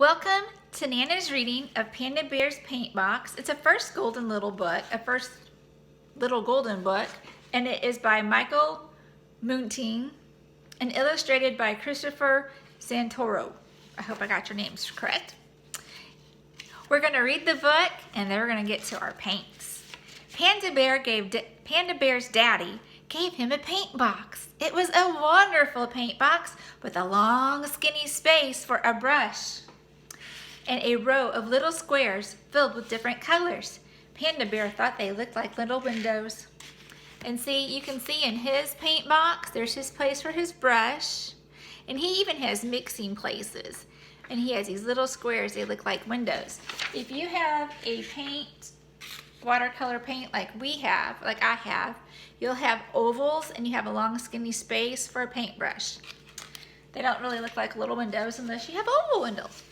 Welcome to Nana's reading of Panda Bear's Paintbox. It's a first golden little book, and it is by Michael Munting and illustrated by Christopher Santoro. I hope I got your names correct. We're going to read the book and then we're going to get to our paints. Panda Bear's daddy gave him a paint box. It was a wonderful paint box with a long skinny space for a brush and a row of little squares filled with different colors. Panda Bear thought they looked like little windows. And see, you can see in his paint box, there's his place for his brush. And he even has mixing places. And he has these little squares, they look like windows. If you have a watercolor paint like I have, you'll have ovals and you have a long skinny space for a paintbrush. They don't really look like little windows unless you have oval windows.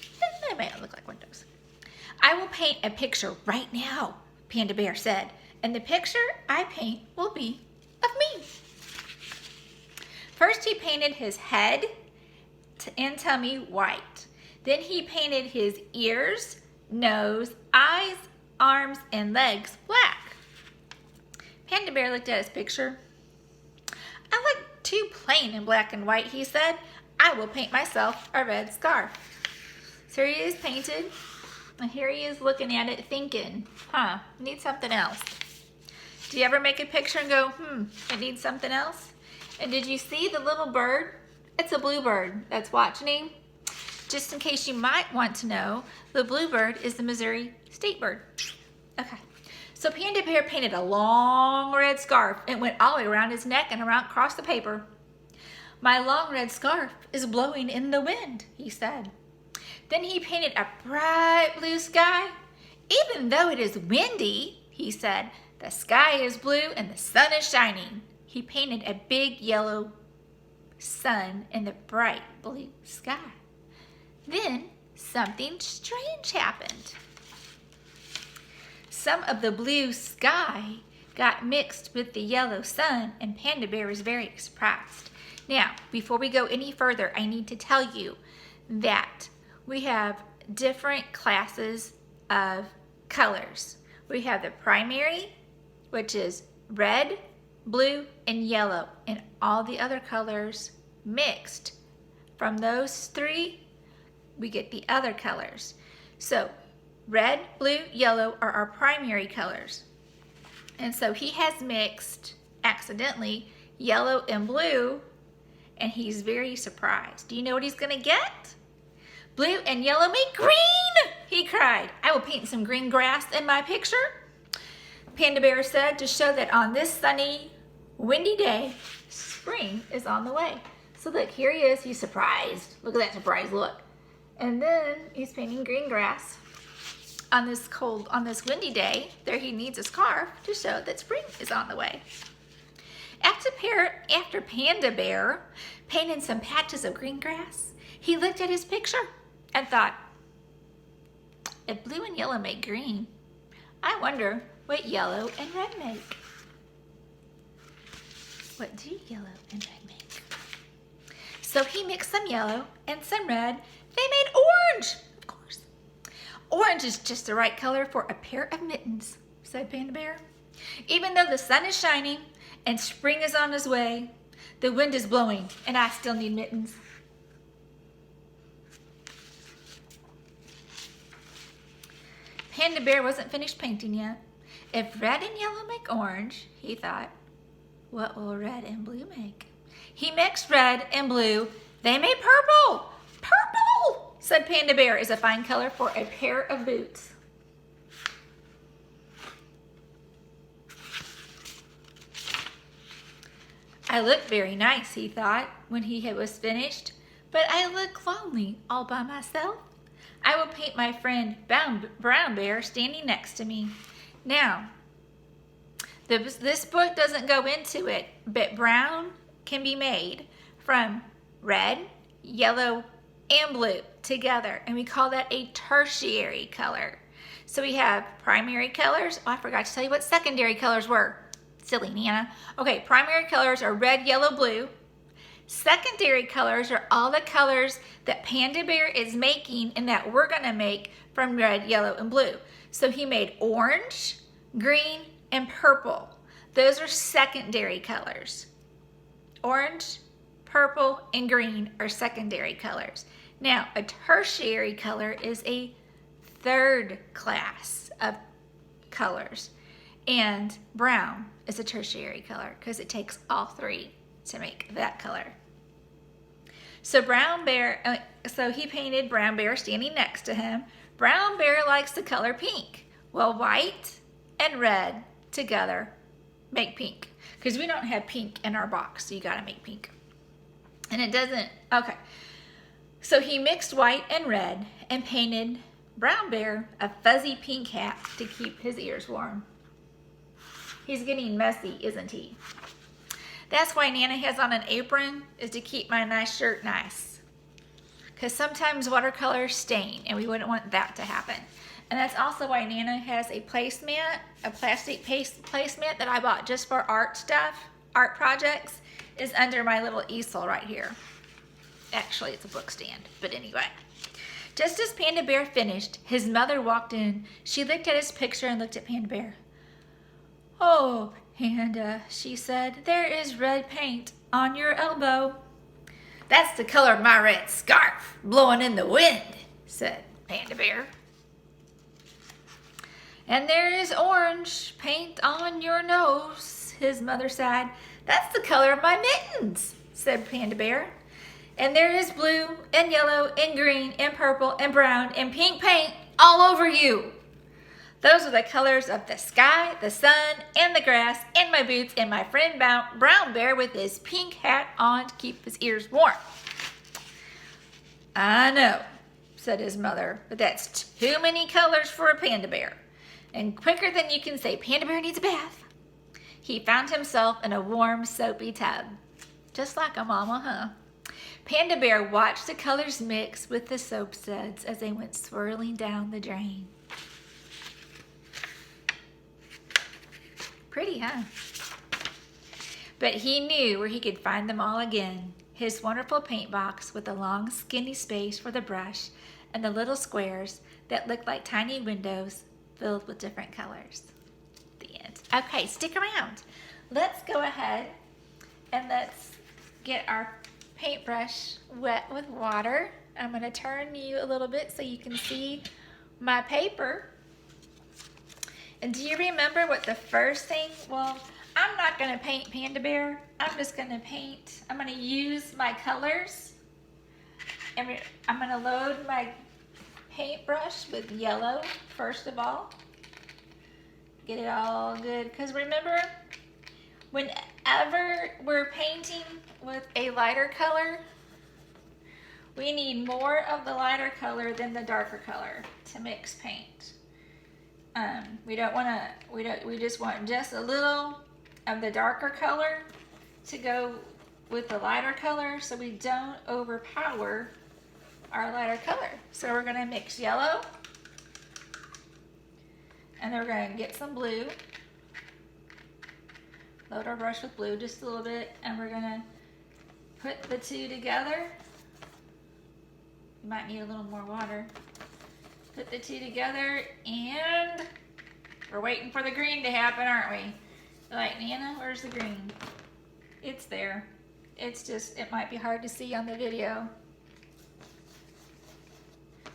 They may look like windows. I will paint a picture right now, Panda Bear said, and the picture I paint will be of me. First he painted his head and tummy white. Then he painted his ears, nose, eyes, arms, and legs black. Panda Bear looked at his picture. I look too plain in black and white, he said. I will paint myself a red scarf. So here he is painted, and here he is looking at it thinking, need something else. Do you ever make a picture and go, it needs something else? And did you see the little bird? It's a bluebird that's watching him. Just in case you might want to know, the bluebird is the Missouri state bird. Okay, so Panda Bear painted a long red scarf. It went all the way around his neck and around across the paper. My long red scarf is blowing in the wind, he said. Then he painted a bright blue sky. Even though it is windy, he said, the sky is blue and the sun is shining. He painted a big yellow sun in the bright blue sky. Then something strange happened. Some of the blue sky got mixed with the yellow sun, and Panda Bear was very surprised. Now, before we go any further, I need to tell you that we have different classes of colors. We have the primary, which is red, blue, and yellow, and all the other colors mixed. From those three, we get the other colors. So red, blue, yellow are our primary colors. And so he has mixed, accidentally, yellow and blue, and he's very surprised. Do you know what he's gonna get? Blue and yellow make green, he cried. I will paint some green grass in my picture, Panda Bear said, to show that on this sunny, windy day, spring is on the way. So look, here he is, he's surprised. Look at that surprised look. And then he's painting green grass on this windy day. There he needs a scarf to show that spring is on the way. After Panda Bear painted some patches of green grass, he looked at his picture and thought, if blue and yellow make green, I wonder what yellow and red make. What do yellow and red make? So he mixed some yellow and some red. They made orange, of course. Orange is just the right color for a pair of mittens, said Panda Bear. Even though the sun is shining and spring is on its way, the wind is blowing and I still need mittens. Panda Bear wasn't finished painting yet. If red and yellow make orange, he thought, what will red and blue make? He mixed red and blue. They made purple. Purple, said Panda Bear, is a fine color for a pair of boots. I look very nice, he thought, when he was finished, but I look lonely all by myself. I will paint my friend Brown Bear standing next to me. Now, this book doesn't go into it, but brown can be made from red, yellow, and blue together, and we call that a tertiary color. So we have primary colors. Oh, I forgot to tell you what secondary colors were. Silly Nana. Okay, primary colors are red, yellow, blue. Secondary colors are all the colors that Panda Bear is making and that we're gonna make from red, yellow, and blue. So he made orange, green, and purple. Those are secondary colors. Orange, purple, and green are secondary colors. Now, a tertiary color is a third class of colors. And brown is a tertiary color because it takes all three to make that color. So so he painted Brown Bear standing next to him. Brown Bear likes the color pink. Well, white and red together make pink because we don't have pink in our box, so you gotta make pink. And it doesn't, okay. So he mixed white and red and painted Brown Bear a fuzzy pink hat to keep his ears warm. He's getting messy, isn't he? That's why Nana has on an apron, is to keep my nice shirt nice. Because sometimes watercolors stain, and we wouldn't want that to happen. And that's also why Nana has a placemat, a plastic placemat that I bought just for art stuff, art projects, is under my little easel right here. Actually, it's a book stand, but anyway. Just as Panda Bear finished, his mother walked in. She looked at his picture and looked at Panda Bear. "Oh, Panda," she said, "there is red paint on your elbow." "That's the color of my red scarf blowing in the wind," said Panda Bear. "And there is orange paint on your nose," his mother sighed. "That's the color of my mittens," said Panda Bear. "And there is blue and yellow and green and purple and brown and pink paint all over you. Those are the colors of the sky, the sun, and the grass, and my boots, and my friend Brown Bear with his pink hat on to keep his ears warm." "I know," said his mother, "but that's too many colors for a Panda Bear. And quicker than you can say Panda Bear needs a bath, he found himself in a warm, soapy tub. Just like a mama, huh?" Panda Bear watched the colors mix with the soap suds as they went swirling down the drain. Pretty, huh? But he knew where he could find them all again. His wonderful paint box with the long, skinny space for the brush and the little squares that looked like tiny windows filled with different colors. The end. Okay, stick around. Let's go ahead and let's get our paintbrush wet with water. I'm going to turn you a little bit so you can see my paper. And do you remember what the first thing, well, I'm not going to paint Panda Bear. I'm just going to use my colors. And I'm going to load my paintbrush with yellow, first of all. Get it all good. Because remember, whenever we're painting with a lighter color, we need more of the lighter color than the darker color to mix paint. We just want just a little of the darker color to go with the lighter color so we don't overpower our lighter color. So we're gonna mix yellow and then we're gonna get some blue. Load our brush with blue just a little bit and we're gonna put the two together. You might need a little more water. Put the two together and we're waiting for the green to happen, aren't we? You're like, "Nana, where's the green?" It's there. It's just, it might be hard to see on the video.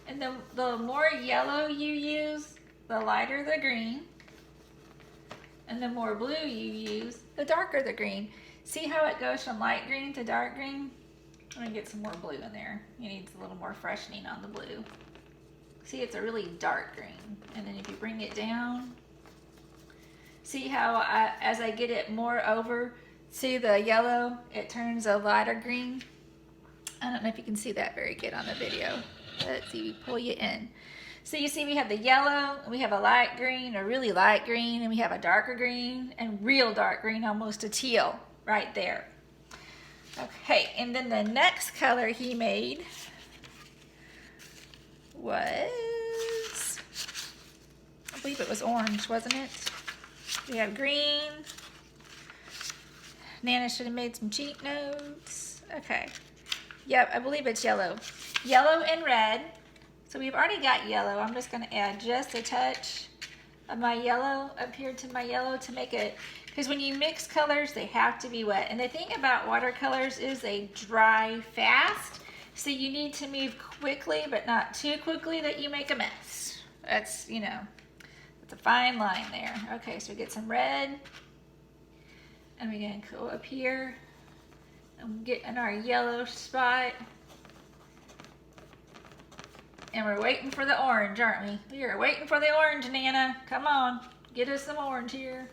And the more yellow you use, the lighter the green. And the more blue you use, the darker the green. See how it goes from light green to dark green? I'm gonna get some more blue in there. You need a little more freshening on the blue. See, it's a really dark green. And then if you bring it down, see how as I get it more over to the yellow, it turns a lighter green. I don't know if you can see that very good on the video. Let's see, we pull you in. So you see we have the yellow, we have a light green, a really light green, and we have a darker green, and real dark green, almost a teal right there. Okay, and then the next color he made was, I believe it was orange, wasn't it? We have green. Nana should have made some cheat notes. Okay. Yep, I believe it's yellow. Yellow and red. So we've already got yellow. I'm just gonna add just a touch of my yellow up here to my yellow to make it, because when you mix colors, they have to be wet. And the thing about watercolors is they dry fast. So you need to move quickly, but not too quickly that you make a mess. That's, you know, that's a fine line there. Okay, so we get some red. And we're gonna go up here and get in our yellow spot. And we're waiting for the orange, aren't we? We are waiting for the orange, Nana. Come on, get us some orange here.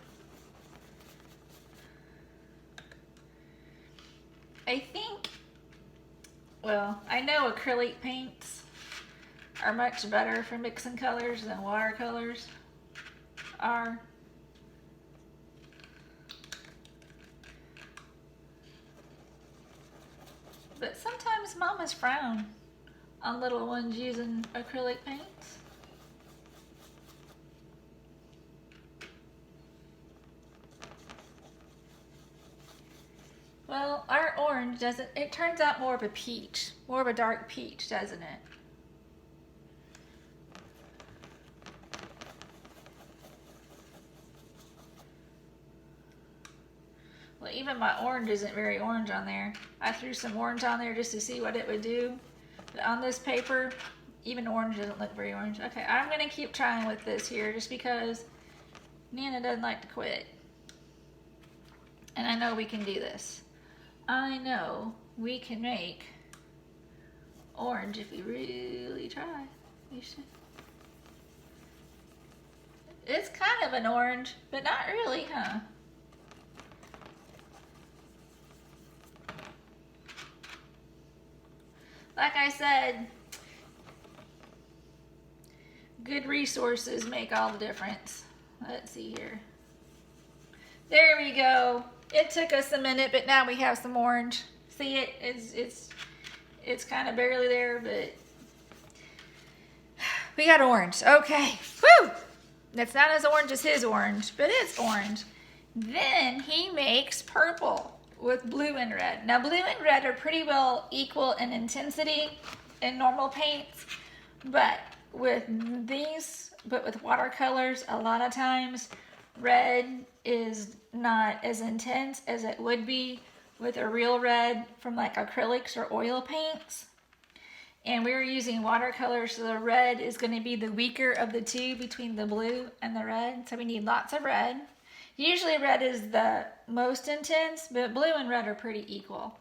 I think, well, I know acrylic paints are much better for mixing colors than watercolors are. But sometimes mamas frown on little ones using acrylic paints. Well, our orange doesn't, it turns out more of a peach, more of a dark peach, doesn't it? Well, even my orange isn't very orange on there. I threw some orange on there just to see what it would do. But on this paper, even orange doesn't look very orange. Okay, I'm gonna keep trying with this here just because Nana doesn't like to quit. And I know we can do this. I know we can make orange if we really try. You should. It's kind of an orange, but not really, huh? Like I said, good resources make all the difference. Let's see here. There we go. It took us a minute, but now we have some orange. See it? It's kind of barely there, but we got orange. Okay. Woo! That's not as orange as his orange, but it's orange. Then he makes purple with blue and red. Now blue and red are pretty well equal in intensity in normal paints, but with watercolors, a lot of times red is not as intense as it would be with a real red from like acrylics or oil paints. And we're using watercolors, so the red is going to be the weaker of the two between the blue and the red. So we need lots of red. Usually red is the most intense, but blue and red are pretty equal.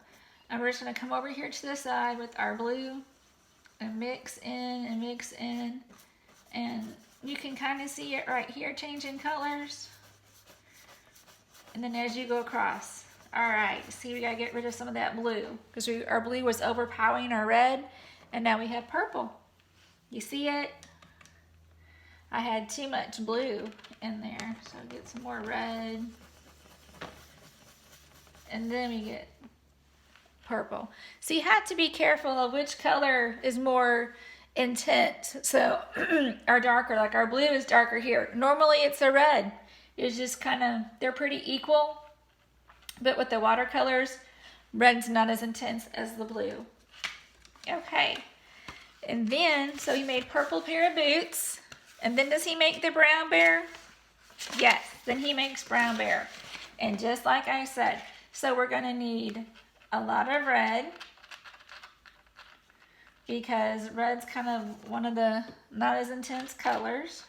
And we're just going to come over here to the side with our blue and mix in and mix in. And you can kind of see it right here changing colors. And then as you go across. All right, see, we got to get rid of some of that blue because our blue was overpowering our red. And now we have purple. You see it? I had too much blue in there, so I'll get some more red. And then we get purple. So you have to be careful of which color is more intense. So our darker, like our blue is darker here. Normally it's a red. It's just kind of, they're pretty equal. But with the watercolors, red's not as intense as the blue. Okay. And then, so he made purple pair of boots. And then does he make the brown bear? Yes, then he makes brown bear. And just like I said, so we're going to need a lot of red because red's kind of one of the not as intense colors.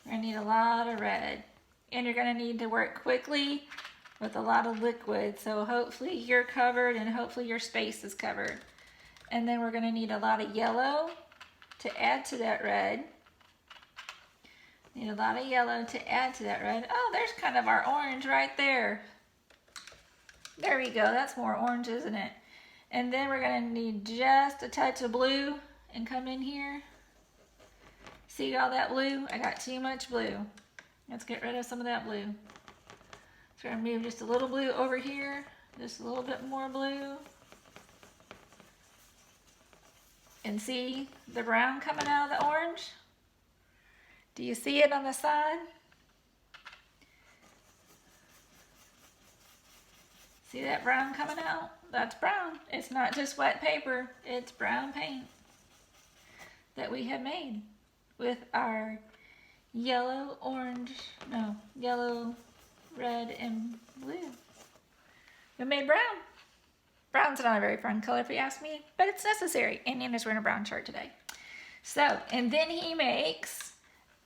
We're going to need a lot of red. And you're going to need to work quickly with a lot of liquid. So hopefully you're covered and hopefully your space is covered. And then we're going to need a lot of yellow to add to that red. Need a lot of yellow to add to that red. Oh, there's kind of our orange right there. There we go. That's more orange, isn't it? And then we're going to need just a touch of blue and come in here. See all that blue? I got too much blue. Let's get rid of some of that blue. So we're going to move just a little blue over here. Just a little bit more blue. And see the brown coming out of the orange? Do you see it on the side? See that brown coming out? that's brown. It's not just wet paper, it's brown paint that we have made with our yellow, red, and blue. We made brown. Brown's not a very fun color if you ask me, but it's necessary. And Nana's wearing a brown shirt today. So, and then he makes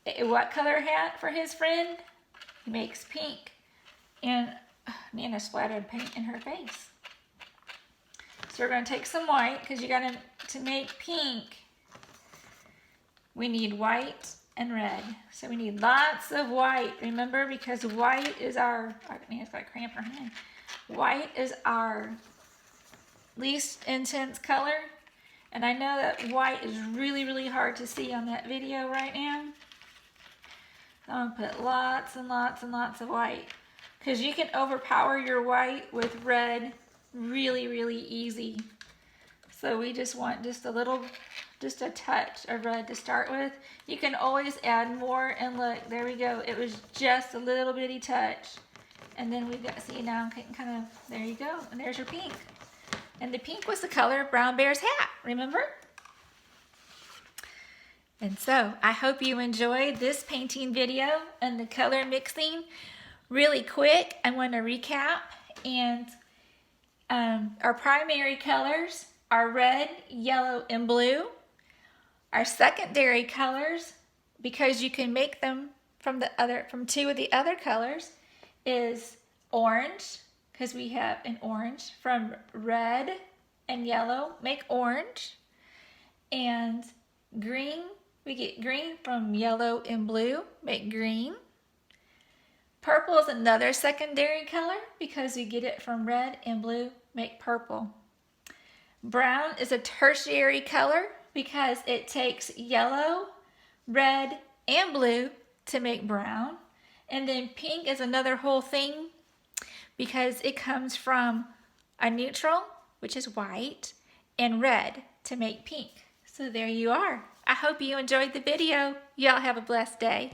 a what color hat for his friend? He makes pink. And Nana splattered paint in her face. So we're going to take some white, because you got to make pink, we need white and red. So we need lots of white, remember, because white is our, Nana's got a cramp in her hand. White is our least intense color. And I know that white is really, really hard to see on that video right now. So I'm going to put lots and lots and lots of white, because you can overpower your white with red really, really easy. So we just want just a touch of red to start with. You can always add more, and look, there we go. It was just a little bitty touch. And then we got, see, now I'm getting kind of, there you go. And there's your pink. And the pink was the color of Brown Bear's hat, remember? And so I hope you enjoyed this painting video and the color mixing. Really quick, I want to recap. And our primary colors are red, yellow, and blue. Our secondary colors, because you can make them from two of the other colors, is orange, because we have an orange. From red and yellow, make orange. And green, we get green from yellow and blue, make green. Purple is another secondary color, because we get it from red and blue, make purple. Brown is a tertiary color, because it takes yellow, red, and blue to make brown. And then pink is another whole thing, because it comes from a neutral, which is white, and red to make pink. So there you are. I hope you enjoyed the video. Y'all have a blessed day.